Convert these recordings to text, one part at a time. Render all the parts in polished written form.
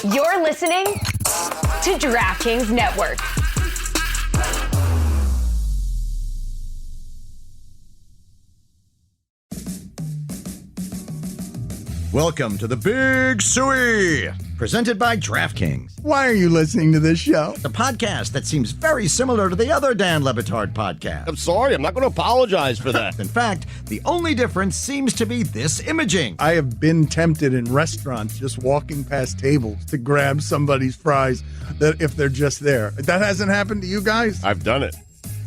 You're listening to DraftKings Network. Welcome to the Big Suey, presented by DraftKings. Why are you listening to this show? The podcast that seems very similar to the other Dan Le Batard podcast. I'm sorry, I'm not going to apologize for that. In fact, the only difference seems to be this imaging. I have been tempted in restaurants just walking past tables to grab somebody's fries that if they're just there. That hasn't happened to you guys? I've done it.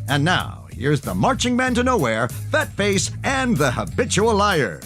And now, here's the marching man to nowhere, Fat Face, and the habitual liar.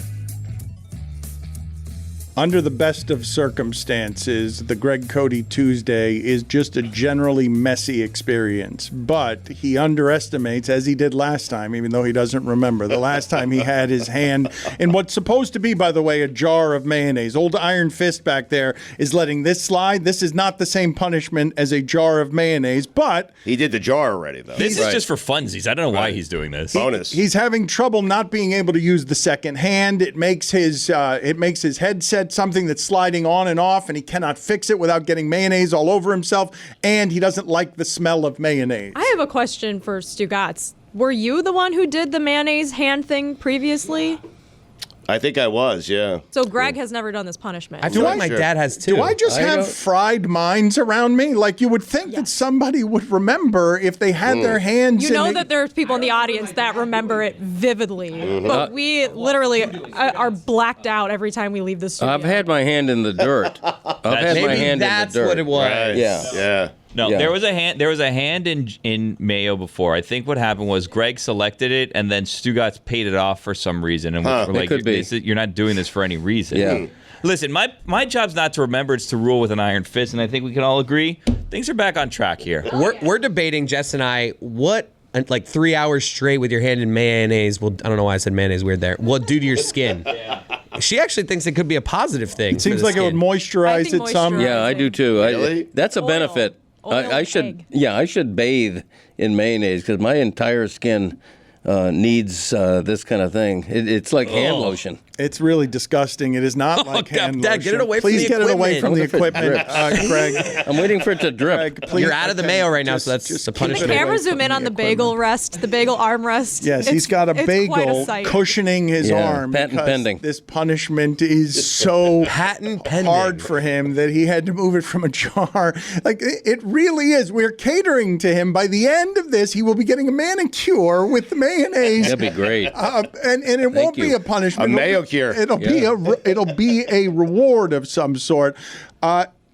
Under the best of circumstances, the Greg Cote Tuesday is just a generally messy experience. But he underestimates, as he did last time, even though he doesn't remember, the last time he had his hand in what's supposed to be, by the way, a jar of mayonnaise. Old Iron Fist back there is letting this slide. This is not the same punishment as a jar of mayonnaise, but... He did the jar already, though. This is just for funsies. I don't know why he's doing this. Bonus. He's having trouble not being able to use the second hand. It makes his headset something that's sliding on and off, and he cannot fix it without getting mayonnaise all over himself, and he doesn't like the smell of mayonnaise. I have a question for Stugotz. Were you the one who did the mayonnaise hand thing previously? I think I was, yeah. So Greg has never done this punishment. I feel like my dad has too. Do I just have fried minds around me? Like, you would think that somebody would remember if they had their hands You know that there's people in the audience that remember it vividly, but we literally are blacked out every time we leave the studio. I've had my hand in the dirt. Maybe that's what it was. Right. Yeah. No, there was a hand in mayo before. I think what happened was Greg selected it, and then Stugotz paid it off for some reason. And we're like, you're not doing this for any reason. Yeah. Listen, my job's not to remember; it's to rule with an iron fist, and I think we can all agree things are back on track here. We're debating, Jess and I, what like 3 hours straight with your hand in mayonnaise. Well, I don't know why I said mayonnaise weird there. Will do to your skin. She actually thinks it could be a positive thing. It seems like it would moisturize it some. Yeah, I do too. Really? That's a benefit. I should bathe in mayonnaise because my entire skin needs this kind of thing. It's like hand lotion. It's really disgusting. It is not like hand Dad, lotion. get it away from Please the get it away from the equipment, Greg. I'm waiting for it to drip. Greg, please. You're out of the mayo right now, so that's just a Can the punishment. camera zoom in on the bagel rest, the bagel armrest? Yes, he's got a it's bagel quite a sight. cushioning his arm. Patent because pending. This punishment is so Patent pending. hard for him that he had to move it from a jar. Like, it really is. We're catering to him. By the end of this, he will be getting a manicure with the mayonnaise. That'd be great. And it won't be a punishment. A mayo cure. It'll be a reward of some sort.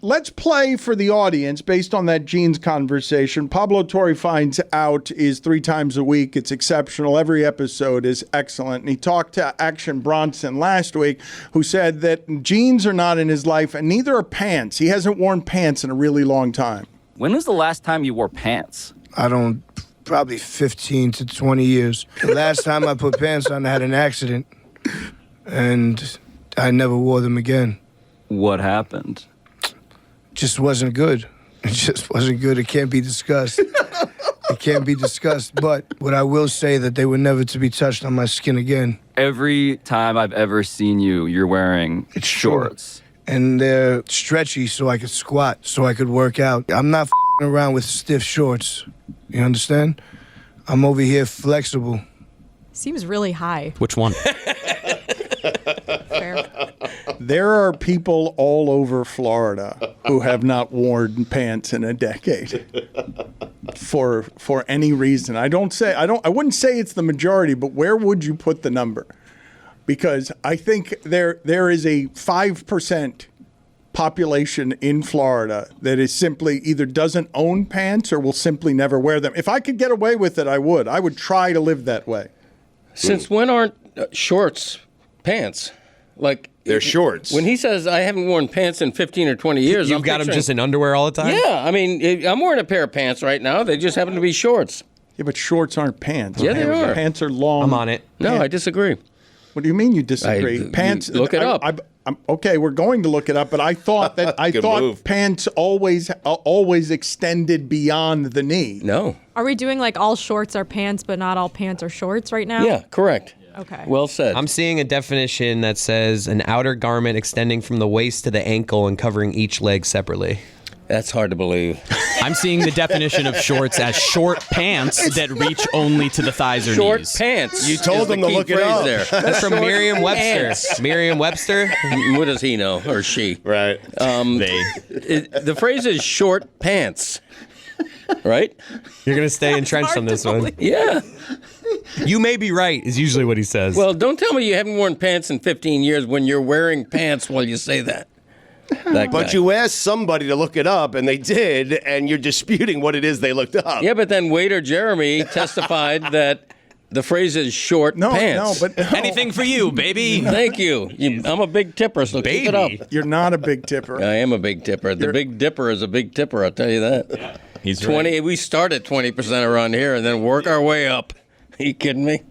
Let's play for the audience based on that jeans conversation. Pablo Torre Finds Out is 3 times a week. It's exceptional. Every episode is excellent. And he talked to Action Bronson last week, who said that jeans are not in his life, and neither are pants. He hasn't worn pants in a really long time. When was the last time you wore pants? Probably 15 to 20 years. The last time I put pants on, I had an accident, and I never wore them again. What happened? Just wasn't good. It just wasn't good. It can't be discussed. It can't be discussed. But what I will say that they were never to be touched on my skin again. Every time I've ever seen you, you're wearing shorts. And they're stretchy so I could squat, so I could work out. I'm not around with stiff shorts. You understand? I'm over here flexible. Seems really high. Which one? Fair. There are people all over Florida who have not worn pants in a decade for any reason. I wouldn't say it's the majority, but where would you put the number? Because I think there is a 5% population in Florida that is simply either doesn't own pants or will simply never wear them. If I could get away with it, I would. I would try to live that way. Since when aren't shorts pants? Like, they're shorts. When he says I haven't worn pants in 15 or 20 years, You've got them just in underwear all the time? Yeah, I mean, I'm wearing a pair of pants right now. They just happen to be shorts. Yeah, but shorts aren't pants. Yeah, they are. Pants are long. I'm on it. No, I disagree. What do you mean you disagree? Pants. Look it up. I'm okay, we're going to look it up, but I thought that pants always extended beyond the knee. No. Are we doing like all shorts are pants, but not all pants are shorts right now? Yeah, correct. Okay. Well said. I'm seeing a definition that says an outer garment extending from the waist to the ankle and covering each leg separately. That's hard to believe. I'm seeing the definition of shorts as short pants that reach only to the thighs or Short knees. pants. You told is the them to key look it phrase up. there. That's from Merriam-Webster. Pants. Merriam-Webster? What does he know, or she? Right. The phrase is short pants, right? You're going to stay entrenched on this one. Yeah. You may be right, is usually what he says. Well, don't tell me you haven't worn pants in 15 years when you're wearing pants while you say that. But you asked somebody to look it up, and they did, and you're disputing what it is they looked up. Yeah, but then waiter Jeremy testified that the phrase is short pants. Anything for you, baby. Thank you. I'm a big tipper, so keep it up. You're not a big tipper. I am a big tipper. The Big Dipper is a big tipper, I'll tell you that. Yeah. He's 20. right. We start at 20% around here and then work our way up. Are you kidding me?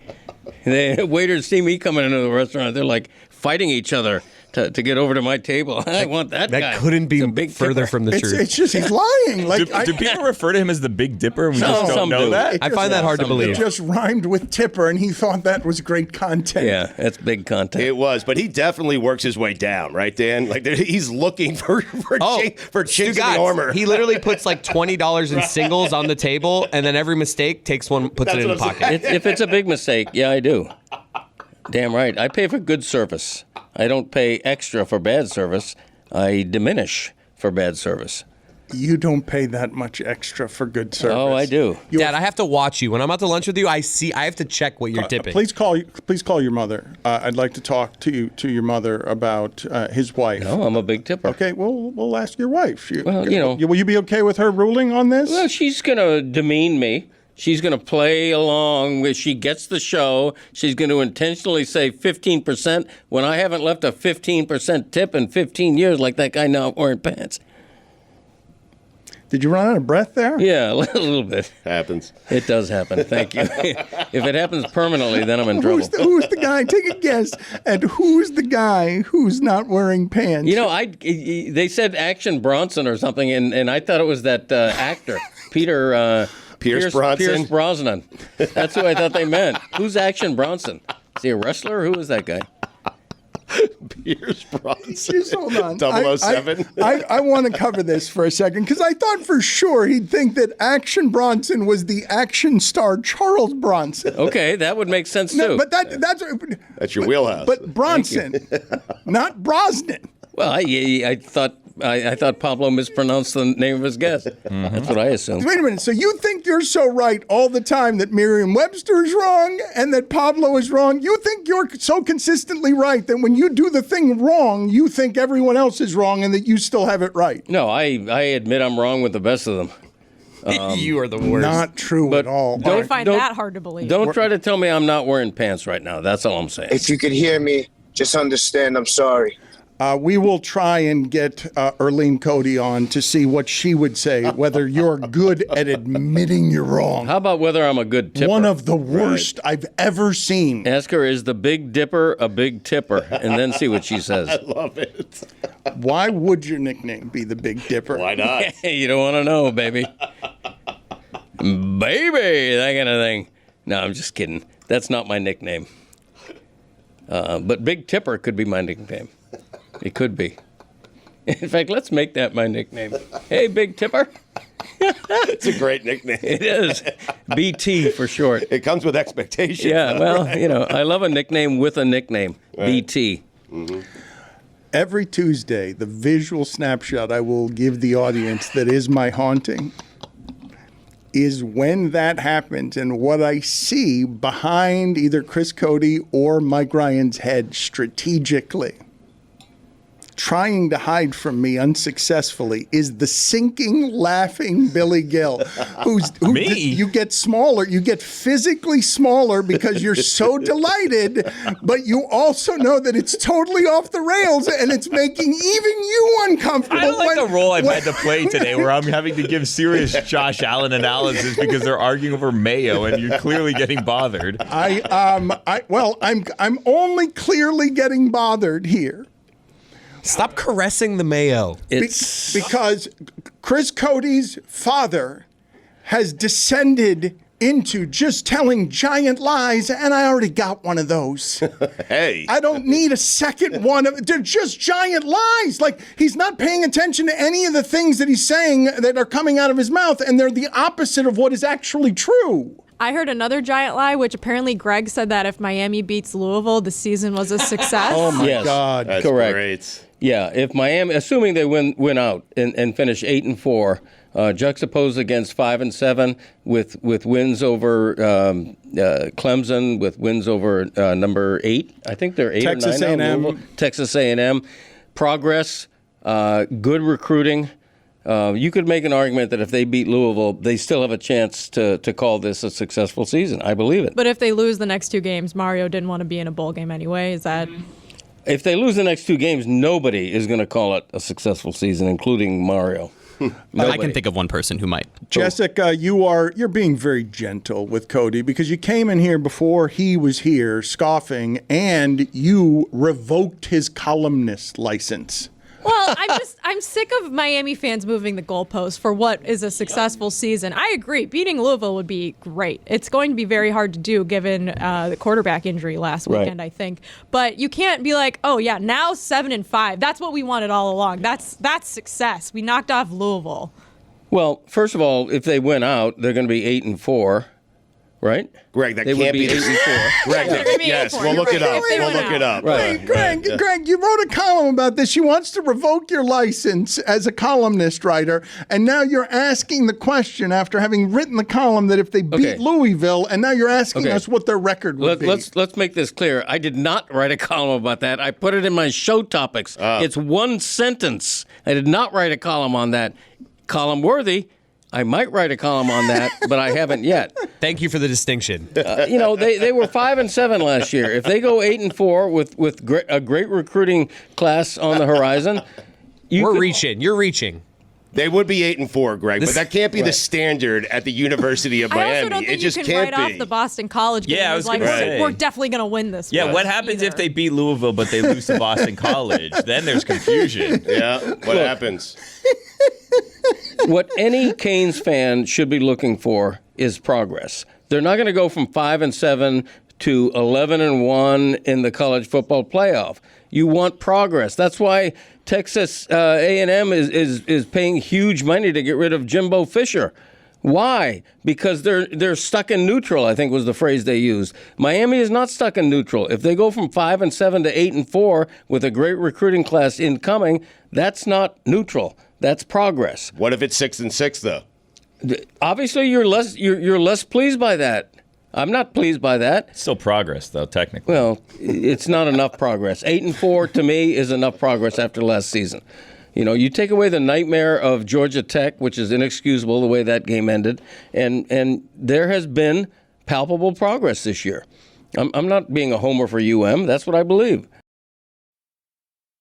The waiters see me coming into the restaurant. They're like fighting each other to get over to my table. I want that guy. That couldn't be He's a big further tipper. from the truth. It's just he's lying. Like Do people refer to him as the Big Dipper? And we just don't some know do. that. it I find that hard to It believe. just rhymed with tipper, and he thought that was great content. Yeah, that's big content. It was, but he definitely works his way down, right, Dan? Like he's looking for chinks in the armor. He literally puts like $20 in singles on the table, and then every mistake takes one, puts it in the pocket. If it's a big mistake, yeah, I do. Damn right. I pay for good service. I don't pay extra for bad service. I diminish for bad service. You don't pay that much extra for good service. Oh, I do. Dad, I have to watch you. When I'm out to lunch with you, I have to check what you're tipping. Please call your mother. I'd like to talk to your mother about his wife. No, I'm a big tipper. Okay, we'll ask your wife. Well, you know. Will you be okay with her ruling on this? Well, she's going to demean me. She's going to play along. If she gets the show, she's going to intentionally say 15% when I haven't left a 15% tip in 15 years like that guy not wearing pants. Did you run out of breath there? Yeah, a little bit. Happens. It does happen. Thank you. If it happens permanently, then I'm in trouble. Who's the guy? Take a guess at who's the guy who's not wearing pants. You know, they said Action Bronson or something, and I thought it was that actor, Pierce Bronson? Pierce Brosnan. That's who I thought they meant. Who's Action Bronson? Is he a wrestler? Who is that guy? Pierce Bronson. Just hold on. 007. I want to cover this for a second because I thought for sure he'd think that Action Bronson was the action star Charles Bronson. Okay, that would make sense too. But that's your wheelhouse. But Bronson, not Brosnan. Well, I thought Pablo mispronounced the name of his guest. That's what I assumed. Wait a minute. So you think you're so right all the time that Merriam-Webster is wrong and that Pablo is wrong? You think you're so consistently right that when you do the thing wrong, you think everyone else is wrong and that you still have it right? No, I admit I'm wrong with the best of them. You are the worst. Not true at all. I find that hard to believe. Don't try to tell me I'm not wearing pants right now. That's all I'm saying. If you could hear me, just understand I'm sorry. We will try and get Erlene Cote on to see what she would say, whether you're good at admitting you're wrong. How about whether I'm a good tipper? One of the worst I've ever seen. Ask her, is the Big Dipper a big tipper? And then see what she says. I love it. Why would your nickname be the Big Dipper? Why not? You don't want to know, baby. Baby, that kind of thing. No, I'm just kidding. That's not my nickname. But Big Tipper could be my nickname. It could be. In fact, let's make that my nickname. Hey, Big Tipper. It's a great nickname. It is. BT for short. It comes with expectations. Yeah, well, you know, I love a nickname with a nickname. Right. BT. Mm-hmm. Every Tuesday, the visual snapshot I will give the audience that is my haunting is when that happens and what I see behind either Chris Cote or Mike Ryan's head strategically, trying to hide from me unsuccessfully, is the sinking, laughing Billy Gill. You get smaller. You get physically smaller because you're so delighted, but you also know that it's totally off the rails and it's making even you uncomfortable. I don't like the role I've had to play today where I'm having to give serious Josh Allen analysis because they're arguing over mayo and you're clearly getting bothered. I'm only clearly getting bothered here. Stop caressing the mayo. Because Chris Cote's father has descended into just telling giant lies, and I already got one of those. Hey. I don't need a second one. They're just giant lies. Like, he's not paying attention to any of the things that he's saying that are coming out of his mouth, and they're the opposite of what is actually true. I heard another giant lie, which apparently Greg said that if Miami beats Louisville, the season was a success. Oh, my God. That's correct. Great. Yeah, if Miami, assuming they win out and finish 8-4, juxtaposed against 5-7 with wins over Clemson, with wins over number 8. I think they're 8 Texas or 9 A&M. now. Texas A&M. Progress, good recruiting. You could make an argument that if they beat Louisville, they still have a chance to call this a successful season. I believe it. But if they lose the next 2 games, Mario didn't want to be in a bowl game anyway. Is that... If they lose the next 2 games, nobody is going to call it a successful season, including Mario. I can think of one person who might. Jessica, you're being very gentle with Cote because you came in here before he was here scoffing, and you revoked his columnist license. Well, I'm sick of Miami fans moving the goalpost for what is a successful season. I agree. Beating Louisville would be great. It's going to be very hard to do given the quarterback injury last weekend, I think. But you can't be like, oh, yeah, now 7-5. That's what we wanted all along. That's success. We knocked off Louisville. Well, first of all, if they win out, they're going to be 8-4. Right? Greg, that they can't be 8-4. Greg, yes, we'll look it up. We'll look it up. Right. Greg, you wrote a column about this. She wants to revoke your license as a columnist writer, and now you're asking the question after having written the column that if they beat Louisville, and now you're asking us what their record would be. Let's make this clear. I did not write a column about that. I put it in my show topics. It's one sentence. I did not write a column on that. Column worthy. I might write a column on that, but I haven't yet. Thank you for the distinction. They were 5-7 last year. If they go 8-4 with a great recruiting class on the horizon, You're reaching. They would be 8-4, Greg, but that can't be the standard at the University of Miami. I also don't think it just you can can't write be. off the Boston College game. Yeah, I was going to say. We're definitely going to win this. Yeah, what happens if they beat Louisville but they lose to Boston College? Then there's confusion. Yeah, what happens? What any Canes fan should be looking for is progress. They're not going to go from 5-7 to 11-1 in the college football playoff. You want progress. That's why Texas A&M is paying huge money to get rid of Jimbo Fisher. Why? Because they're stuck in neutral, I think was the phrase they used. Miami is not stuck in neutral. If they go from 5-7 to 8-4 with a great recruiting class incoming, that's not neutral. That's progress. What if it's 6-6 though? Obviously, you're less pleased by that. I'm not pleased by that. Still progress, though, technically. Well, it's not enough progress. 8-4 to me is enough progress after last season. You know, you take away the nightmare of Georgia Tech, which is inexcusable the way that game ended, and there has been palpable progress this year. I'm not being a homer for UM. That's what I believe.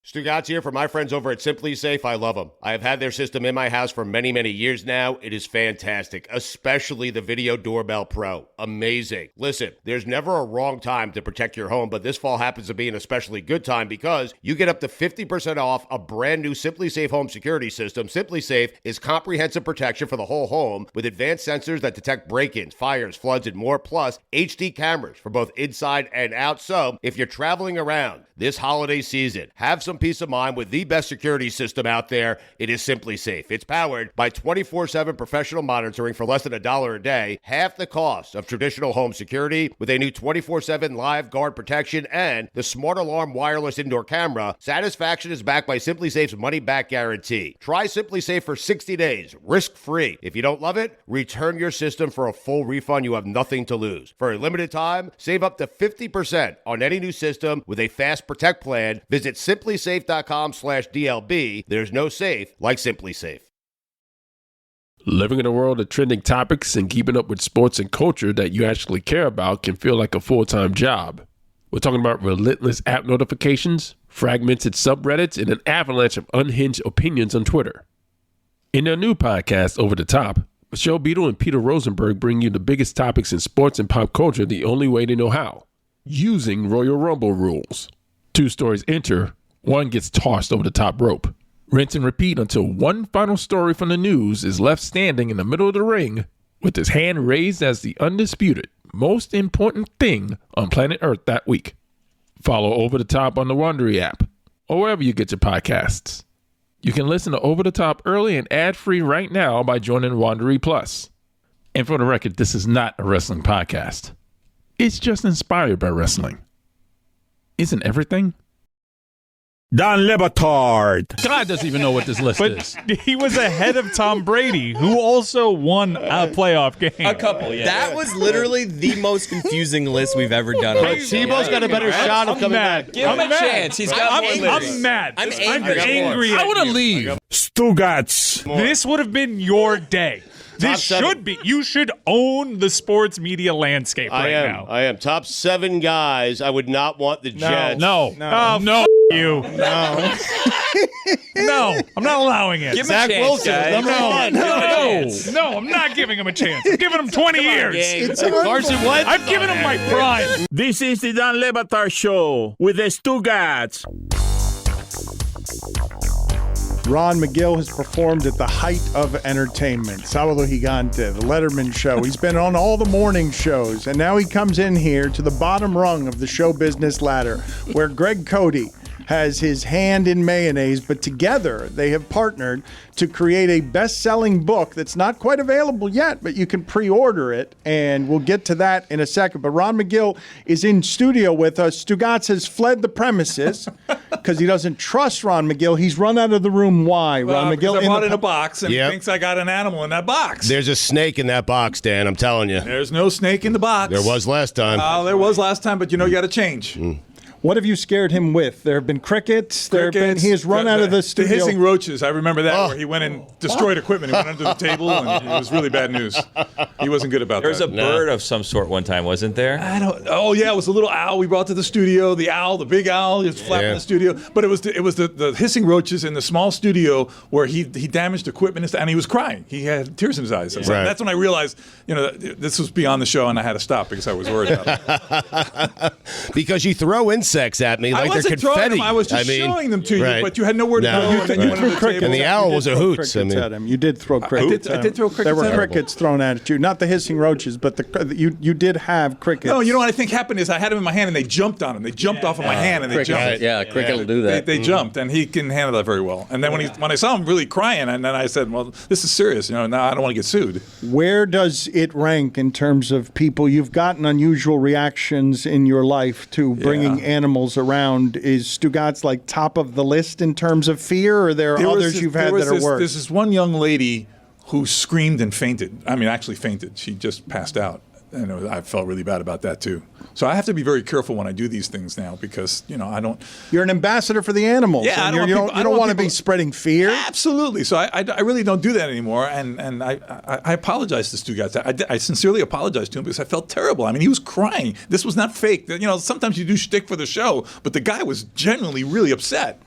Stugotz here for my friends over at Simply Safe. I love them. I have had their system in my house for many, many years now. It is fantastic, especially the Video Doorbell Pro. Amazing. Listen, there's never a wrong time to protect your home, but this fall happens to be an especially good time because you get up to 50% off a brand new Simply Safe home security system. Simply Safe is comprehensive protection for the whole home with advanced sensors that detect break-ins, fires, floods, and more, plus HD cameras for both inside and out. So if you're traveling around this holiday season, have some peace of mind with the best security system out there. It is Simply Safe. It's powered by 24/7 professional monitoring for less than $1 a day, half the cost of traditional home security, with a new 24/7 live guard protection and the Smart Alarm wireless indoor camera. Satisfaction is backed by Simply Safe's money-back guarantee. Try Simply Safe for 60 days, risk-free. If you don't love it, return your system for a full refund. You have nothing to lose. For a limited time, save up to 50% on any new system with a Fast Protect plan. Visit simplysafe.com/DLB. There's no safe like Simply Safe. Living in a world of trending topics and keeping up with sports and culture that you actually care about can feel like a full-time job. We're talking about relentless app notifications, fragmented subreddits, and an avalanche of unhinged opinions on Twitter. In their new podcast, Over the Top, Michelle Beadle and Peter Rosenberg bring you the biggest topics in sports and pop culture the only way they know how, using Royal Rumble rules. 2 stories enter, one gets tossed over the top rope. Rinse and repeat until one final story from the news is left standing in the middle of the ring with his hand raised as the undisputed most important thing on planet Earth that week. Follow Over the Top on the Wondery app or wherever you get your podcasts. You can listen to Over the Top early and ad-free right now by joining Wondery Plus. And for the record, this is not a wrestling podcast. It's just inspired by wrestling. Isn't everything? Don Le Batard. God doesn't even know what this list is. He was ahead of Tom Brady, who also won a playoff game. A couple, yeah. That was literally the most confusing list we've ever done. Tebow's got a better shot of coming back. Give him a chance. He's got more lyrics. I'm mad. I'm angry. I want to leave. Stugotz. This would have been your day. This should be. You should own the sports media landscape right now. I am. Top 7 guys. I would not want the Jets. No. You. No. No. I'm not allowing it. Give him a chance, Wilson, guys. number 1. No, I'm not giving him a chance. I'm giving him 20 years. Carson Wentz. I've given him my prime. This is the Don Le Batard Show with the Stugotz. Ron Magill has performed at the height of entertainment. Sábado Gigante, the Letterman Show. He's been on all the morning shows, and now he comes in here to the bottom rung of the show business ladder, where Greg Cote has his hand in mayonnaise, but together they have partnered to create a best-selling book that's not quite available yet, but you can pre-order it, and we'll get to that in a second. But Ron Magill is in studio with us. Stugotz has fled the premises because he doesn't trust Ron Magill. He's run out of the room. Why, Ron Magill? I bought in a box, and he thinks I got an animal in that box. There's a snake in that box, Dan. I'm telling you. There's no snake in the box. There was last time. There was last time, but you got to change. What have you scared him with? There have been crickets. He has run out of the studio. The hissing roaches. I remember that where he went and destroyed equipment. He went under the table, and it was really bad news. He wasn't good about There was that. a bird of some sort one time, wasn't there? Oh yeah, it was a little owl we brought to the studio. The owl, the big owl, he was flapping the studio. But it was the hissing roaches in the small studio where he damaged equipment and he was crying. He had tears in his eyes. So that's when I realized, this was beyond the show, and I had to stop because I was worried about it. Because you throw insects at me like I they're wasn't throwing confetti. them. I was just showing them to you, right. but you had nowhere to go. You threw crickets. And the owl was a hoot. At him. You did throw crickets. I did throw crickets. There were at him. crickets thrown at you, not the hissing roaches, but you did have crickets. No, you know what I think happened is I had them in my hand and they jumped on him. They jumped off of my hand and they jumped. Yeah, cricket will do that. They jumped, and he can handle that very well. And then when I saw him really crying, and then I said, "Well, this is serious. Now I don't want to get sued." Where does it rank in terms of people? You've gotten unusual reactions in your life to bringing animals around. Is Stugotz like top of the list in terms of fear, or there are others you've had that are worse? There's this one young lady who screamed and fainted. I mean, actually fainted. She just passed out. And I felt really bad about that, too. So I have to be very careful when I do these things now because, I don't... You're an ambassador for the animals. Yeah, you don't want to be spreading fear. Absolutely. So I really don't do that anymore. And I apologize to Stugotz. I sincerely apologize to him because I felt terrible. I mean, he was crying. This was not fake. Sometimes you do shtick for the show, but the guy was genuinely really upset.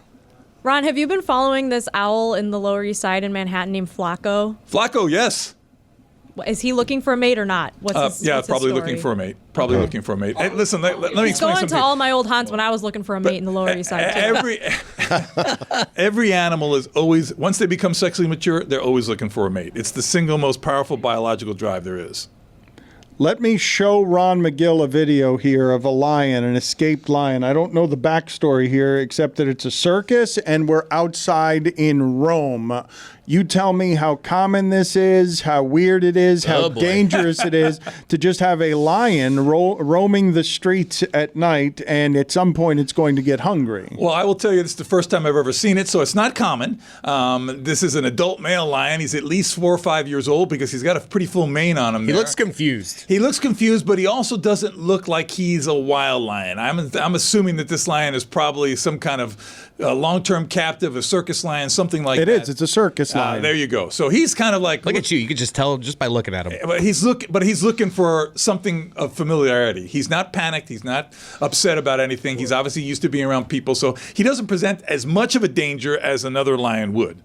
Ron, have you been following this owl in the Lower East Side in Manhattan named Flacco? Flacco, yes. Is he looking for a mate or not? What's his probably story? looking for a mate. Probably looking for a mate. Hey, listen, let me He's explain going something. to all my old haunts when I was looking for a mate in the Lower East Side. Every animal is always, once they become sexually mature, they're always looking for a mate. It's the single most powerful biological drive there is. Let me show Ron Magill a video here of a lion, an escaped lion. I don't know the backstory here except that it's a circus and we're outside in Rome. You tell me how common this is, how weird it is, how dangerous it is to just have a lion roaming the streets at night, and at some point it's going to get hungry. Well, I will tell you, this is the first time I've ever seen it, so it's not common. This is an adult male lion. He's at least 4 or 5 years old because he's got a pretty full mane on him. He looks confused. He looks confused, but he also doesn't look like he's a wild lion. I'm assuming that this lion is probably some kind of long-term captive, a circus lion, something like that. It is. It's a circus lion. There you go. So he's kind of like... Look at you. You could just tell just by looking at him. But he's looking for something of familiarity. He's not panicked. He's not upset about anything. He's obviously used to being around people. So he doesn't present as much of a danger as another lion would.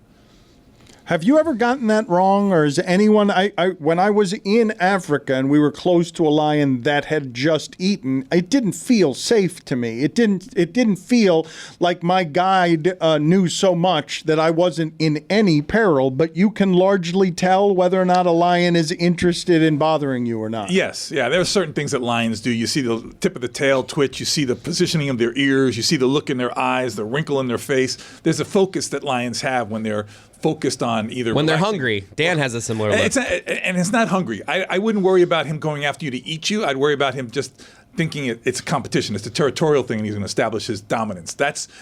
Have you ever gotten that wrong, or is anyone? When I was in Africa and we were close to a lion that had just eaten, it didn't feel safe to me. It didn't feel like my guide knew so much that I wasn't in any peril. But you can largely tell whether or not a lion is interested in bothering you or not. Yes, yeah. There are certain things that lions do. You see the tip of the tail twitch. You see the positioning of their ears. You see the look in their eyes, the wrinkle in their face. There's a focus that lions have when they're focused on either when they're hungry. Dan has a similar look. It's not hungry. I wouldn't worry about him going after you to eat you. I'd worry about him just thinking it's a competition. It's a territorial thing, and he's going to establish his dominance.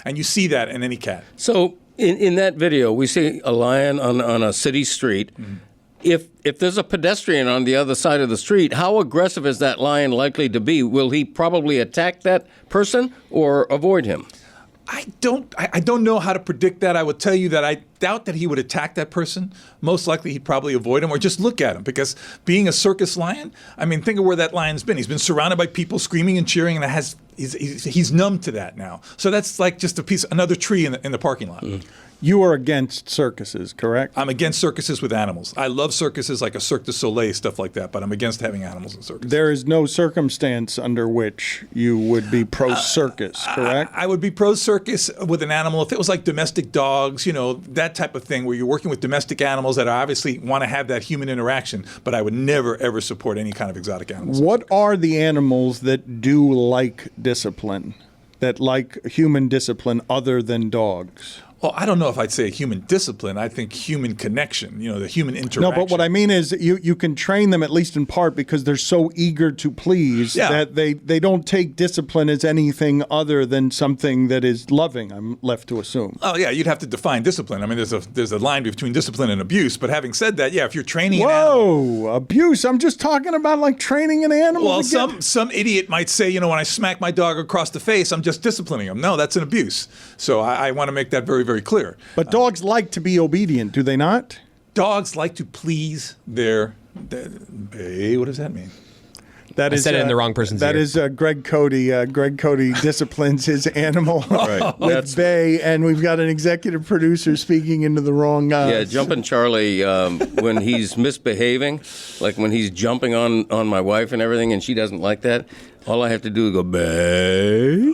And you see that in any cat. So in that video, we see a lion on a city street. Mm-hmm. If there's a pedestrian on the other side of the street, how aggressive is that lion likely to be? Will he probably attack that person or avoid him? I don't know how to predict that. I would tell you that I doubt that he would attack that person. Most likely he'd probably avoid him or just look at him, because being a circus lion, I mean, think of where that lion's been. He's been surrounded by people screaming and cheering, and he's numb to that now. So that's like just another tree in the parking lot. Mm. You are against circuses, correct? I'm against circuses with animals. I love circuses like a Cirque du Soleil, stuff like that, but I'm against having animals in circuses. There is no circumstance under which you would be pro-circus, correct? I would be pro-circus with an animal if it was like domestic dogs, that type of thing where you're working with domestic animals that obviously want to have that human interaction, but I would never, ever support any kind of exotic animals. What are the animals that do like discipline, that like human discipline other than dogs? Well, I don't know if I'd say human discipline. I think human connection, the human interaction. No, but what I mean is you can train them, at least in part, because they're so eager to please that they don't take discipline as anything other than something that is loving, I'm left to assume. Oh, yeah, you'd have to define discipline. I mean, there's a line between discipline and abuse. But having said that, if you're training an animal... abuse. I'm just talking about like training an animal. Well, some idiot might say, when I smack my dog across the face, I'm just disciplining him. No, that's an abuse. So I want to make that very, very clear. But dogs like to be obedient, do they not? Dogs like to please their hey, what does that mean? I said it in the wrong person's ear. That is Greg Cote. Greg Cote disciplines his animal with Bay, and we've got an executive producer speaking into the wrong... Yeah, Jumpin' Charlie, when he's misbehaving, like when he's jumping on my wife and everything, and she doesn't like that, all I have to do is go, Bay,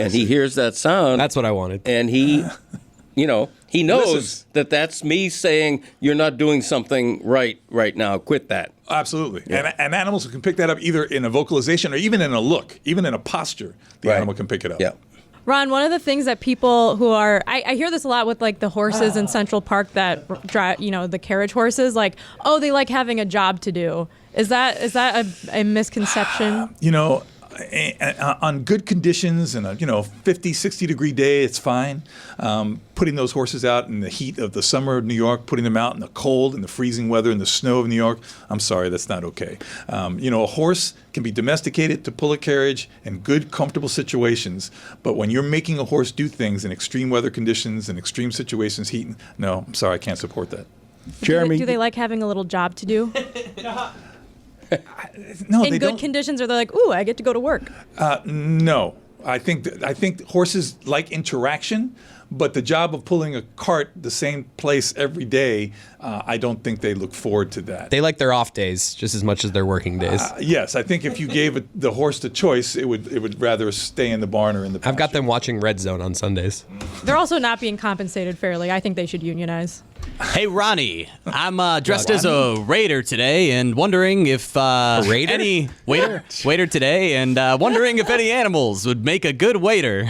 and he hears that sound. That's what I wanted. And he... he knows that that's me saying you're not doing something right now. Quit that. Absolutely. Yeah. And animals can pick that up either in a vocalization or even in a look, even in a posture. The animal can pick it up. Yeah. Ron, one of the things that people who are, I hear this a lot with like the horses in Central Park that drive, the carriage horses, like, they like having a job to do. Is that a misconception? On good conditions and a 50, 60 degree day, it's fine. Putting those horses out in the heat of the summer of New York, putting them out in the cold and the freezing weather and the snow of New York, I'm sorry, that's not okay. A horse can be domesticated to pull a carriage in good, comfortable situations, but when you're making a horse do things in extreme weather conditions and extreme situations, heat, no, I'm sorry, I can't support that. Jeremy, do they like having a little job to do? No, in good conditions, or they're like, ooh, I get to go to work? No. I think horses like interaction, but the job of pulling a cart the same place every day, I don't think they look forward to that. They like their off days just as much as their working days. Yes, I think if you gave the horse the choice, it would rather stay in the barn or in the pasture. I've got them watching Red Zone on Sundays. They're also not being compensated fairly. I think they should unionize. Hey, Ronnie, I'm dressed as a raider today and wondering if any waiter today, and wondering if any animals would make a good waiter.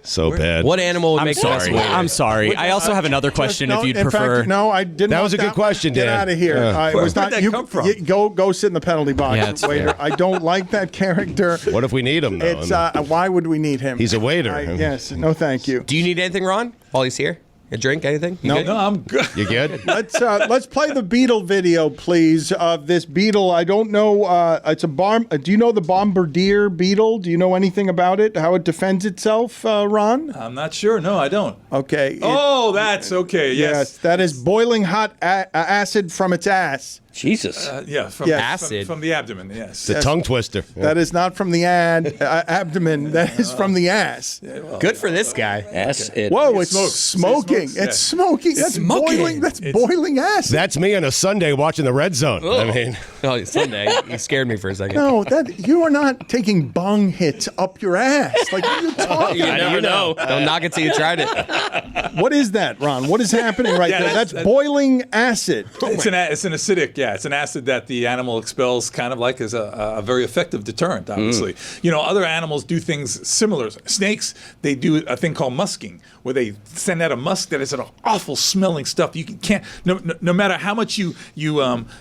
So bad. What animal would make the best waiter? I'm sorry. I also have another question if you'd prefer. Fact, no, I didn't. That was a good question, Dan. Get out of here. Where'd that come from? Go sit in the penalty box, waiter. I don't like that character. What if we need him, though? It's why would we need him? He's a waiter. Yes. No, thank you. Do you need anything, Ron, while he's here? A drink, anything? No, I'm good. You good? Let's play the beetle video, please. Of this beetle, I don't know. It's a do you know the bombardier beetle? Do you know anything about it? How it defends itself, Ron? I'm not sure. No, I don't. Okay. That's okay. Yes, that is boiling hot acid from its ass. Jesus. From acid. From the abdomen, yes. The tongue twister. That is not from the abdomen. That is from the ass. Good for this guy. Acid. Whoa, it's smoking. It's smoking. That's boiling. That's boiling acid. That's me on a Sunday watching the Red Zone. I mean, Sunday. You scared me for a second. No, you are not taking bong hits up your ass. Like, what are you talking about? You know. Don't knock it till you tried it. What is that, Ron? What is happening right there? That's boiling acid. It's an acidic, it's an acid that the animal expels, kind of like as a very effective deterrent, obviously. Other animals do things similar. Snakes, they do a thing called musking, where they send out a musk that is an awful smelling stuff. You can't, no matter how much you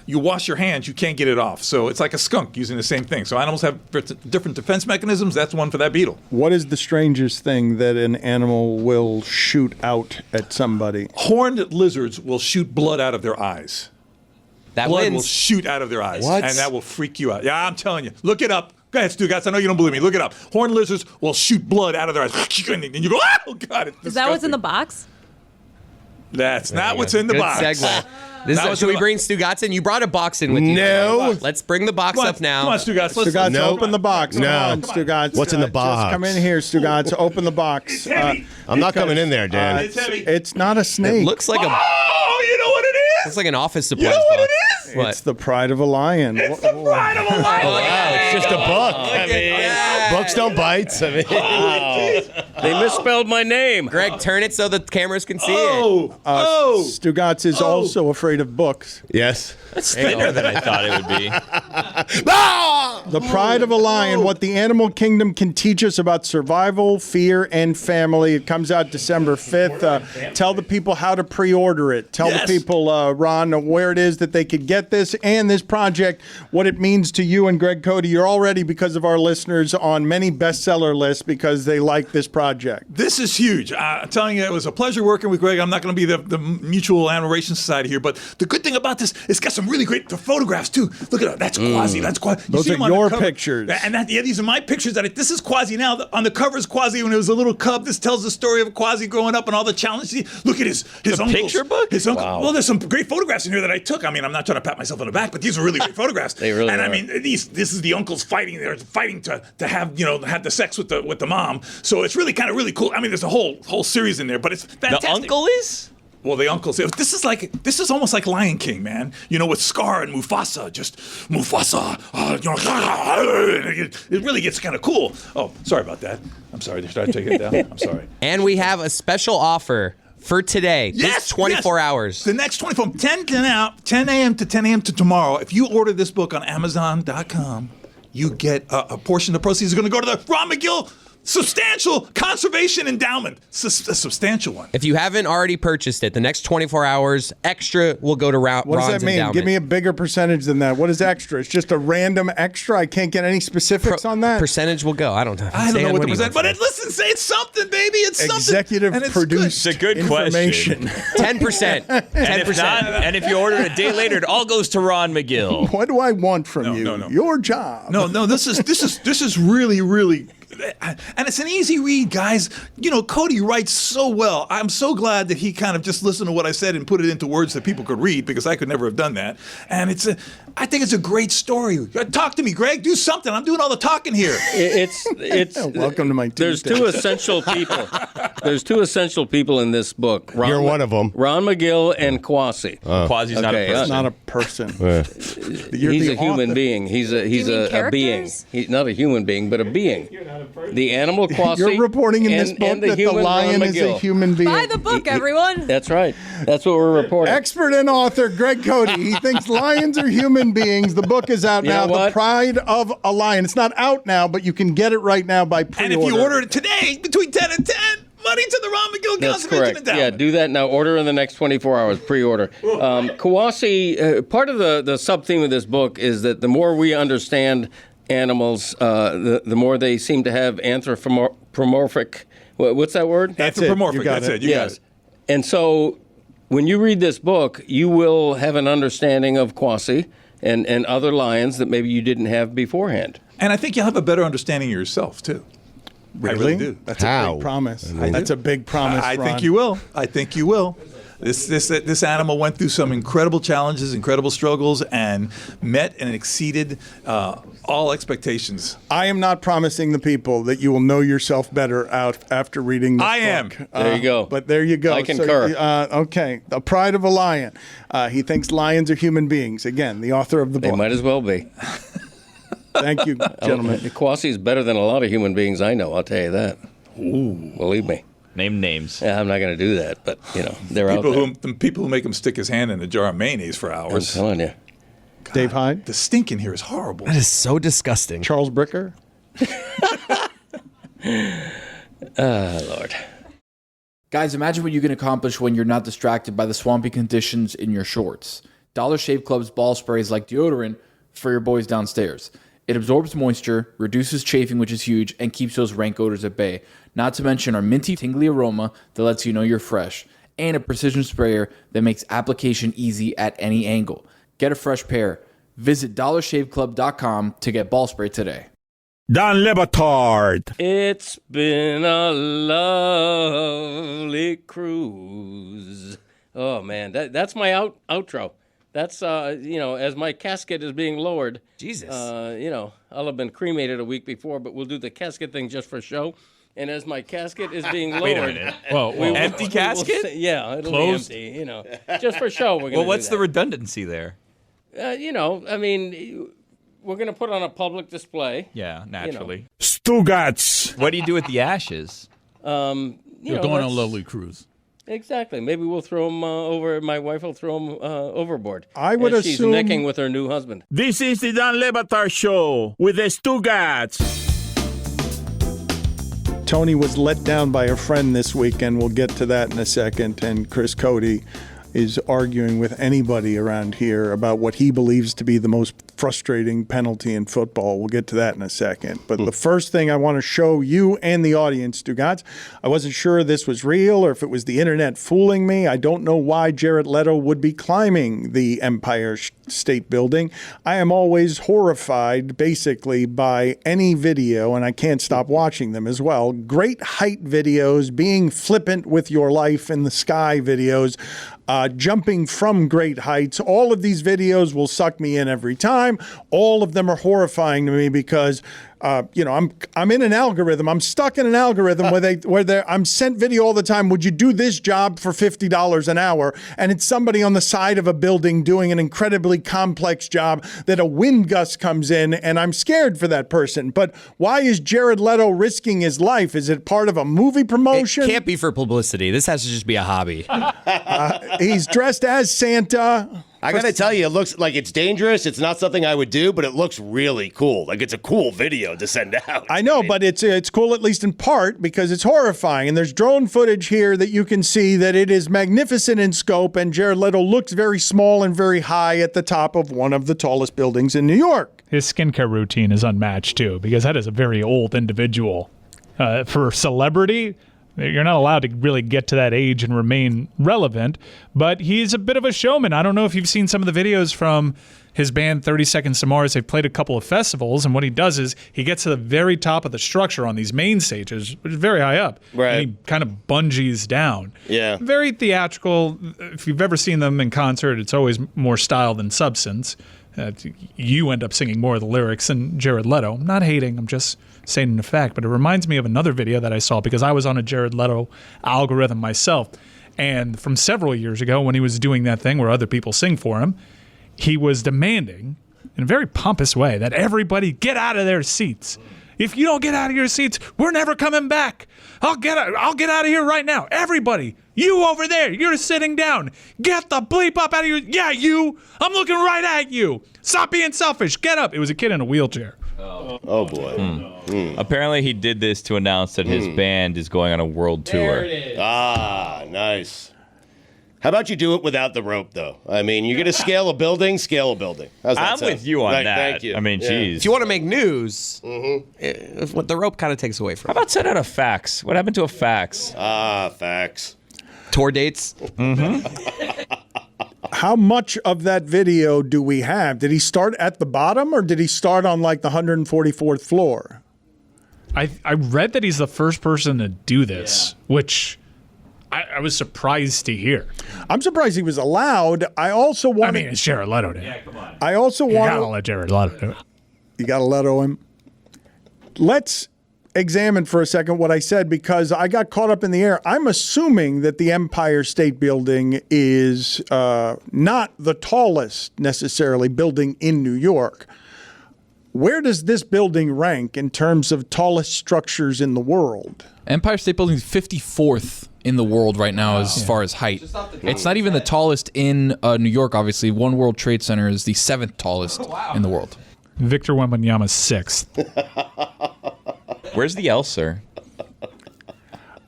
wash your hands, you can't get it off. So it's like a skunk using the same thing. So animals have different defense mechanisms. That's one for that beetle. What is the strangest thing that an animal will shoot out at somebody? Horned lizards will shoot blood out of their eyes. Blood will shoot out of their eyes. What? And that will freak you out. Yeah, I'm telling you. Look it up. Go ahead, Stugotz. I know you don't believe me. Look it up. Horned lizards will shoot blood out of their eyes. And you go, oh, God. Is that what's in the box? That's not what's in the box. Segue. Should we bring Stugotz in? You brought a box in with you. No. Let's bring the box up now. Come on, Stugotz. Stugotz, No. open the box. No. Come on, Stugotz. What's in the box? Just come in here, Stugotz. Open the box. I'm not coming in there, Dan. It's heavy. It's not a snake. It looks like Oh, you know what it is? It's like an office supplies You know what box. it is? What? It's the pride of a lion. It's the pride of a lion. Wow, it's just a book. Books don't bite. They misspelled my name. Greg, turn it so the cameras can see Oh, Stugotz is also afraid of books. Yes. That's thinner than I thought it would be. The pride of a lion, what the animal kingdom can teach us about survival, fear, and family. It comes out December 5th. Tell the people how to pre-order it. Tell the people, Ron, where it is that they could get this and this project, what it means to you and Greg Cote. You're already, because of our listeners, on many bestseller lists because they like this project. This is huge. I'm telling you, it was a pleasure working with Greg. I'm not going to be the Mutual Admiration Society here, but the good thing about this, it's got some really great photographs too. Look at that. That's Quasi. That's Quasi. Those are your pictures. And these are my pictures. This is Quasi now. On the cover is Quasi when he was a little cub. This tells the story of Quasi growing up and all the challenges. Look at his uncles. Picture book? His uncle. Wow. Well, there's some great photographs in here that I took. I mean, I'm not trying to pat myself on the back, but these are really great photographs. They really are. I mean, this is the uncles fighting. They're fighting to have have the sex with the mom. So it's really kind of really cool. I mean, there's a whole series in there, but it's fantastic. The uncle is? Well, the uncles. This is almost like Lion King, man. With Scar and Mufasa. Just Mufasa. It really gets kind of cool. Oh, sorry about that. I'm sorry. Should I take it down? I'm sorry. And we have a special offer for today. Yes, 24 hours. The next 24, 10 a.m. to 10 a.m. to tomorrow. If you order this book on Amazon.com, you get a portion of the proceeds are going to go to the Ron Magill Substantial Conservation Endowment. A substantial one. If you haven't already purchased it, the next 24 hours, extra will go to Ron's What does that mean? endowment. Give me a bigger percentage than that. What is extra? It's just a random extra? I can't get any specifics on that? Percentage will go. I don't know. I don't know what the percent, but listen, say it's something, baby. It's something. Executive And it's produced It's a good information. 10%. 10%. And if not, and if you order it a day later, it all goes to Ron Magill. What do I want from you? No. Your job. No, this is really, really, and it's an easy read, guys. Cote writes so well. I'm so glad that he kind of just listened to what I said and put it into words that people could read, because I could never have done that. And I think it's a great story. Talk to me, Greg. Do something. I'm doing all the talking here. It's Welcome to my There's Tuesday. two essential people. There's two essential people in this book. You're one of them. Ron Magill and Quasi. Quasi's not a person. It's not a person. He's a human being. He's a being. He's not a human being, but a being. The animal Quasi. You're reporting in this and book the that the human lion Ron is a Magill. human being. Buy the book, everyone. That's right. That's what we're reporting. Expert and author Greg Cote. He thinks lions are human beings. The book is out You now. know The what? Pride of a Lion. It's not out now, but you can get it right now by pre-order. And if you order it today, between 10 and 10, money to the Ron Magill That's Conservation correct. Endowment. Yeah, do that now. Order in the next 24 hours. Pre-order. Quasi, part of the sub-theme of this book is that the more we understand animals, the more they seem to have anthropomorphic. What's that word? Anthropomorphic. That's it. You got it. And so, when you read this book, you will have an understanding of Quasi and other lions that maybe you didn't have beforehand. And I think you'll have a better understanding of yourself too. Really? I really do. That's a big promise. That's a big promise. I Ron. think you will. I think you will. This animal went through some incredible challenges, incredible struggles, and met and exceeded all expectations. I am not promising the people that you will know yourself better out after reading this I book. am. There you go. But there you go. I concur. Okay. The Pride of a Lion. He thinks lions are human beings. Again, the author of the book. They might as well be. Thank you, gentlemen. Kwasi is better than a lot of human beings I know, I'll tell you that. Ooh. Believe me. Name names. Yeah, I'm not going to do that, but, they're out there. The people who make him stick his hand in a jar of mayonnaise for hours. I'm telling you. God, Dave Hyde? The stink in here is horrible. That is so disgusting. Charles Bricker? Lord. Guys, imagine what you can accomplish when you're not distracted by the swampy conditions in your shorts. Dollar Shave Club's ball spray is like deodorant for your boys downstairs. It absorbs moisture, reduces chafing, which is huge, and keeps those rank odors at bay. Not to mention our minty, tingly aroma that lets you know you're fresh. And a precision sprayer that makes application easy at any angle. Get a fresh pair. Visit dollarshaveclub.com to get ball spray today. Don Batard. It's been a lovely cruise. Oh, man. That's my outro. That's, as my casket is being lowered. Jesus. I'll have been cremated a week before, but we'll do the casket thing just for show. And as my casket is being lowered. Wait a minute. Whoa. Empty casket? It'll Closed? be empty, just for show. We're gonna what's the redundancy there? we're going to put on a public display. Yeah, naturally. Stugotz. What do you do with the ashes? You're going on a lovely cruise. Exactly. Maybe we'll throw them over. My wife will throw them overboard. I would as she's assume necking with her new husband. This is the Don Batard Show with the Stugotz. Tony was let down by a friend this weekend. We'll get to that in a second. And Chris Cote is arguing with anybody around here about what he believes to be the most frustrating penalty in football. We'll get to that in a second. But the first thing I want to show you and the audience, Stugotz, I wasn't sure this was real or if it was the internet fooling me. I don't know why Jared Leto would be climbing the Empire State Building. I am always horrified, basically, by any video, and I can't stop watching them as well. Great height videos, being flippant with your life in the sky videos, jumping from great heights. All of these videos will suck me in every time. All of them are horrifying to me because I'm in an algorithm. I'm stuck in an algorithm where I'm sent video all the time. Would you do this job for $50 an hour? And it's somebody on the side of a building doing an incredibly complex job that a wind gust comes in, and I'm scared for that person. But why is Jared Leto risking his life? Is it part of a movie promotion? It can't be for publicity. This has to just be a hobby. He's dressed as Santa. I got to tell you, it looks like it's dangerous. It's not something I would do, but it looks really cool. Like it's a cool video to send out. I know, but it's cool at least in part because it's horrifying. And there's drone footage here that you can see that it is magnificent in scope, and Jared Leto looks very small and very high at the top of one of the tallest buildings in New York. His skincare routine is unmatched, too, because that is a very old individual. For celebrity, you're not allowed to really get to that age and remain relevant, but he's a bit of a showman. I don't know if you've seen some of the videos from his band 30 Seconds to Mars. They've played a couple of festivals, and what he does is he gets to the very top of the structure on these main stages, which is very high up, right? And he kind of bungees down. Yeah. Very theatrical. If you've ever seen them in concert, it's always more style than substance. You end up singing more of the lyrics than Jared Leto. I'm not hating, I'm just saying an effect, but it reminds me of another video that I saw because I was on a Jared Leto algorithm myself. And from several years ago when he was doing that thing where other people sing for him, he was demanding in a very pompous way that everybody get out of their seats. If you don't get out of your seats, we're never coming back. I'll get out of here right now. Everybody, you over there, you're sitting down. Get the bleep up out of your... Yeah, you. I'm looking right at you. Stop being selfish. Get up. It was a kid in a wheelchair. Oh boy. Apparently he did this to announce that his band is going on a world tour. There it is. Ah, nice. How about you do it without the rope, though? I mean, you're going to scale a building. How's that I'm sound? with you on that. Thank you. I mean, geez. If you want to make news, what the rope kind of takes away from How about send out a fax? What happened to a fax? Fax. Tour dates? How much of that video do we have? Did he start at the bottom or did he start on like the 144th floor? I read that he's the first person to do this, which I was surprised to hear. I'm surprised he was allowed. I also want. I mean, it's Jared Leto. Yeah, come on. I also You want. gotta let Jared Leto do it. You gotta Leto him. Let's examine for a second what I said, because I got caught up in the air. I'm assuming that the Empire State Building is not the tallest necessarily building in New York. Where does this building rank in terms of tallest structures in the world? Empire State Building is 54th in the world right now as far as height. It's not even the tallest in New York, obviously. One World Trade Center is the 7th tallest in the world. Victor Wembanyama's 6th. Where's the L, sir?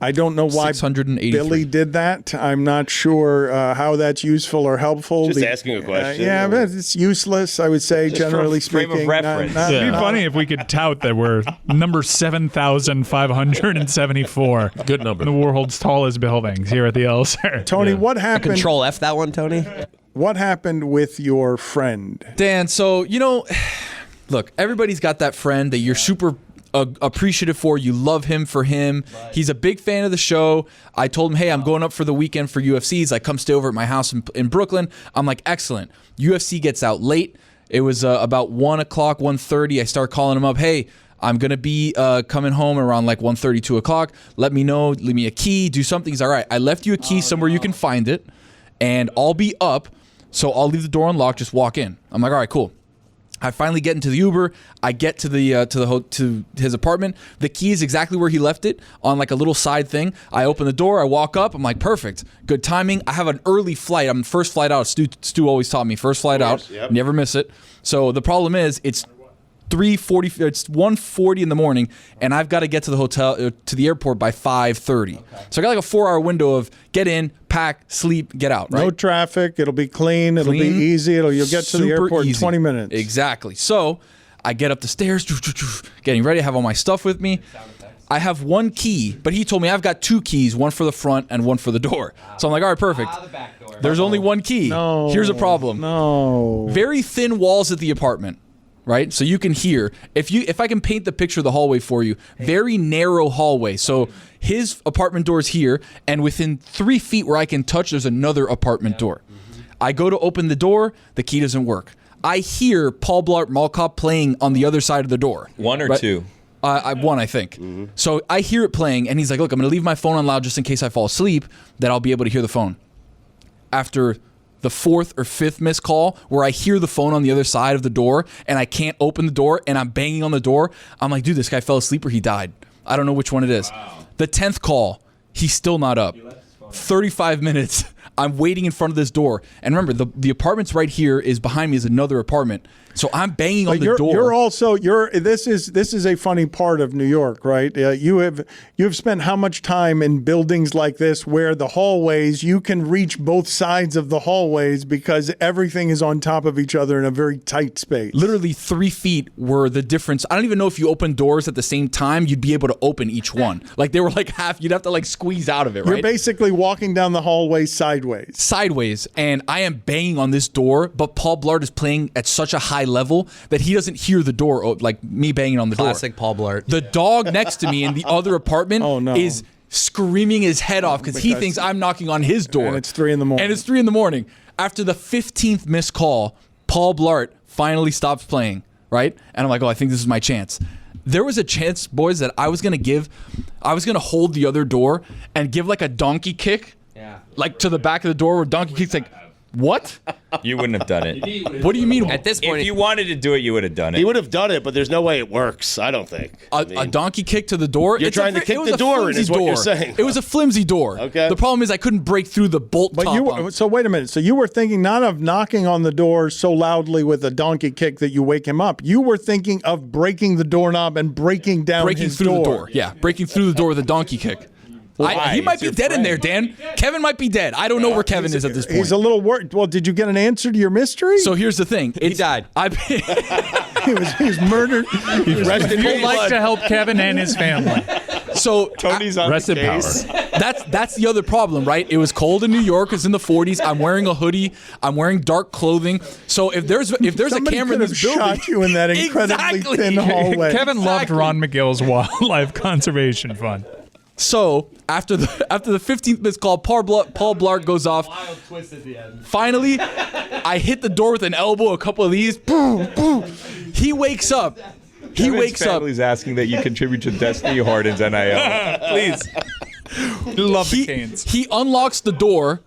I don't know why Billy did that. I'm not sure how that's useful or helpful. Just asking a question. Yeah, but it's useless, I would say, generally speaking. Frame of reference. It'd be funny if we could tout that we're number 7,574. Good number. The world's tallest buildings here at the L, sir. Tony, what happened? Control F that one, Tony. What happened with your friend? Dan, so, look, everybody's got that friend that you're super appreciative for. You love him for him. He's a big fan of the show. I told him, hey, I'm going up for the weekend for UFC. He's like, come stay over at my house in Brooklyn. I'm like, excellent. UFC gets out late. It was about 1 o'clock, 1:30. I start calling him up. Hey, I'm going to be coming home around like 1:30, 2 o'clock. Let me know. Leave me a key. Do something. He's all right. I left you a key somewhere you can find it, and I'll be up, so I'll leave the door unlocked. Just walk in. I'm like, all right, cool. I finally get into the Uber. I get to to his apartment. The key is exactly where he left it, on like a little side thing. I open the door. I walk up. I'm like, perfect, good timing. I have an early flight. I'm first flight out. Stu always taught me first flight out. Yep. Never miss it. So the problem is it's 3:40. It's 1:40 in the morning, and I've got to get to the hotel to the airport by 5:30. Okay. So I got like a 4-hour window of get in, pack, sleep, get out. Right? No traffic. It'll be clean. It'll be easy. You'll get to the airport in 20 minutes. Exactly. So I get up the stairs, getting ready. I have all my stuff with me. I have one key, but he told me I've got 2 keys, one for the front and one for the door. So I'm like, all right, perfect. The back door. There's only one key. No. Here's a problem. No. Very thin walls at the apartment. Right, so you can hear. If I can paint the picture of the hallway for you, very narrow hallway. So his apartment door is here, and within 3 feet where I can touch, there's another apartment door. I go to open the door, the key doesn't work. I hear Paul Blart Mall Cop playing on the other side of the door. 1 or 2? One, I think. So I hear it playing, and he's like, look, I'm going to leave my phone on loud just in case I fall asleep, that I'll be able to hear the phone. After the 4th or 5th missed call where I hear the phone on the other side of the door and I can't open the door and I'm banging on the door, I'm like, dude, this guy fell asleep or he died. I don't know which one it is. Wow. The 10th call, he's still not up. 35 minutes, I'm waiting in front of this door. And remember, the apartment's right here, is behind me is another apartment. So I'm banging on the door. This is a funny part of New York, right? You have spent how much time in buildings like this where the hallways, you can reach both sides of the hallways because everything is on top of each other in a very tight space. Literally 3 feet were the difference. I don't even know if you open doors at the same time, you'd be able to open each one. Like they were like half, you'd have to like squeeze out of it, right? You're basically walking down the hallway sideways. And I am banging on this door, but Paul Blart is playing at such a high level that he doesn't hear the door, like me banging on the door. Classic Paul Blart. The dog next to me in the other apartment is screaming his head off because he thinks I'm knocking on his door. And it's 3 in the morning. After the 15th missed call, Paul Blart finally stops playing, right? And I'm like, I think this is my chance. There was a chance, boys, that I was going to hold the other door and give like a donkey kick, like to the back of the door where donkey kicks like, what? You wouldn't have done it. What do you mean? At this point, if you wanted to do it, you would have done it. He would have done it, but there's no way it works, I don't think. A donkey kick to the door? You're trying to kick the door in is what you're saying. It was a flimsy door. Okay. The problem is I couldn't break through the bolt top. So wait a minute. So you were thinking not of knocking on the door so loudly with a donkey kick that you wake him up. You were thinking of breaking the doorknob and breaking down his door. The door. Yeah, breaking through the door with a donkey kick. He might be dead in there, Dan. Kevin might be dead. I don't know where Kevin is at this point. He's a little worried. Well, did you get an answer to your mystery? So here's the thing. He died. He was murdered. We'd like to help Kevin and his family. So Tony's on rest the in case. power. That's the other problem, right? It was cold in New York. It's in the 40s. I'm wearing a hoodie. I'm wearing dark clothing. So if there's a camera in this building, shot you in that incredibly thin hallway. Kevin loved Ron McGill's Wildlife Conservation Fund. So after the 15th missed call, Paul Blart goes off. Wild twist at the end. Finally, I hit the door with an elbow, a couple of these. Boom, boom. He wakes up. Kevin's family's asking that you contribute to Destiny Harden's NIL. Please. Love the Canes. He unlocks the door,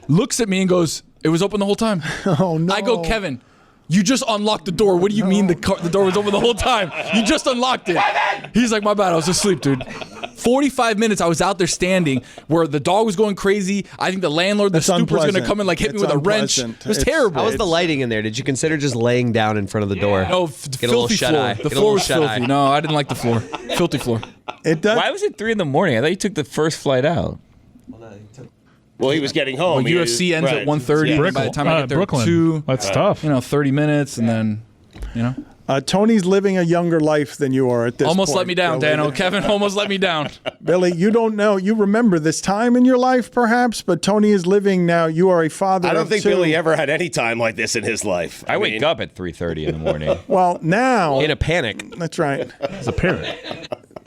looks at me and goes, "It was open the whole time." Oh, no. I go, "Kevin, you just unlocked the door. What do you mean the door was open the whole time? You just unlocked it." He's like, "My bad, I was asleep, dude." 45 minutes I was out there standing where the dog was going crazy. I think the landlord, the stooper, was going to come and like hit me with a wrench. It was terrible. How was the lighting in there? Did you consider just laying down in front of the door? No, filthy floor. The floor was filthy. No, I didn't like the floor. Filthy floor. Why was it 3 a.m? I thought you took the first flight out. Well, he was getting home. Well, UFC ends at 1:30. By the time I get there, Brooklyn. 2. That's tough. 30 minutes, and then, Tony's living a younger life than you are at this almost point. let me down, Dano. Kevin almost let me down. Billy, you don't know. You remember this time in your life, perhaps, but Tony is living now. You are a father. I don't of think 2. Billy ever had any time like this in his life. I wake up at 3:30 in the morning. Well, now in a panic. That's right. As a parent.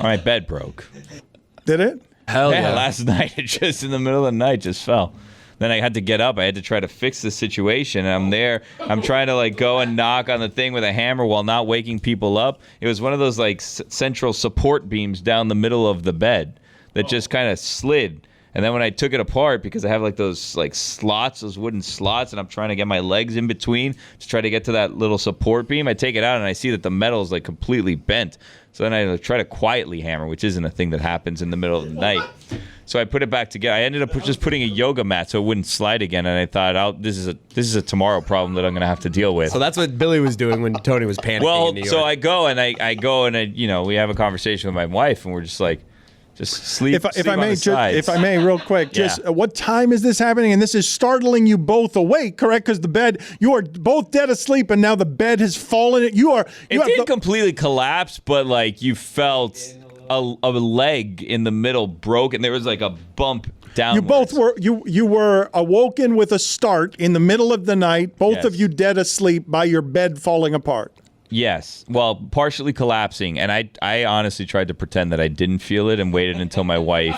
My bed broke. Did it? Hell yeah. Last night, it just in the middle of the night just fell. Then I had to get up. I had to try to fix the situation. And I'm there. I'm trying to like go and knock on the thing with a hammer while not waking people up. It was one of those like central support beams down the middle of the bed that just kind of slid. And then when I took it apart, because I have like those like slots, those wooden slots, and I'm trying to get my legs in between to try to get to that little support beam, I take it out and I see that the metal is like completely bent. So then I try to quietly hammer, which isn't a thing that happens in the middle of the night. So I put it back together. I ended up just putting a yoga mat so it wouldn't slide again. And I thought, this is a tomorrow problem that I'm going to have to deal with. So that's what Billy was doing when Tony was panicking in New York. So I go and we have a conversation with my wife, and we're just like, just sleep. If I may, real quick, what time is this happening? And this is startling you both awake, correct? Because the bed, you are both dead asleep, and now the bed has fallen. It didn't completely collapse, but like you felt a leg in the middle broke, and there was like a bump down. You both were you were awoken with a start in the middle of the night. Both of you dead asleep by your bed falling apart. Yes. Well, partially collapsing. And I honestly tried to pretend that I didn't feel it and waited until my wife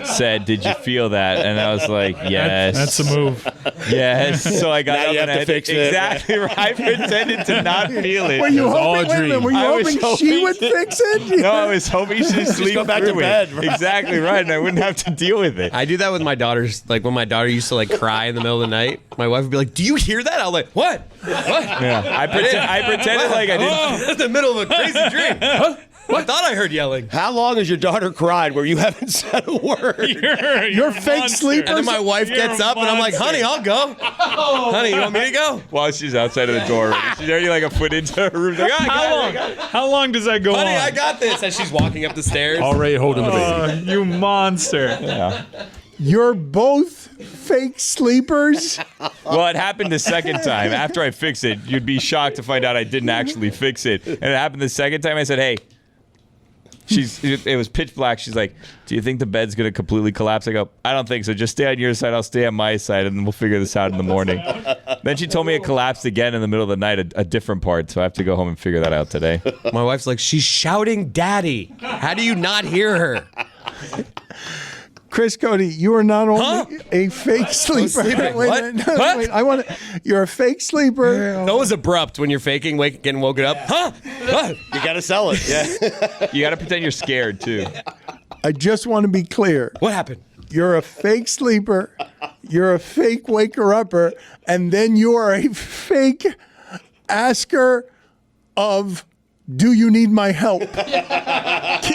said, "Did you feel that?" And I was like, "Yes." That's a move. Yes. So I got Now up you and have to fix it. Exactly right. I pretended to not feel it. Were you hoping she would fix it? No, I was hoping she'd sleep go back to through bed, it. right? Exactly right. And I wouldn't have to deal with it. I do that with my daughters. Like when my daughter used to like cry in the middle of the night, my wife would be like, "Do you hear that?" I was like, "What? What?" Yeah. I pretended like I didn't. That's the middle of a crazy dream. Huh? I thought I heard yelling. How long has your daughter cried where you haven't said a word? You're fake sleepers. And then my wife gets up and I'm like, "Honey, I'll go." Honey, you want me to go? While she's outside of the door. She's already like a foot into her room. Like, How long does that go on? Honey, I got this. As she's walking up the stairs. Already holding the baby. You monster. Yeah. You're both fake sleepers? Well, it happened the second time. After I fixed it, you'd be shocked to find out I didn't actually fix it. And it happened the second time. I said, "Hey." It was pitch black. She's like, "Do you think the bed's going to completely collapse?" I go, "I don't think so. Just stay on your side. I'll stay on my side, and then we'll figure this out in the morning." Then she told me it collapsed again in the middle of the night, a different part. So I have to go home and figure that out today. My wife's like, "She's shouting, 'Daddy.' How do you not hear her?" Chris Cote, you are not only a fake sleeper. Wait, I want to. You're a fake sleeper. That was abrupt when you're faking, getting woken up. Huh? What? You got to sell it. Yeah. You got to pretend you're scared too. I just want to be clear. What happened? You're a fake sleeper. You're a fake waker-upper, and then you are a fake asker of, "Do you need my help?"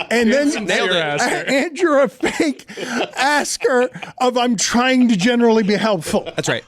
And and you're a fake asker of, "I'm trying to generally be helpful." That's right.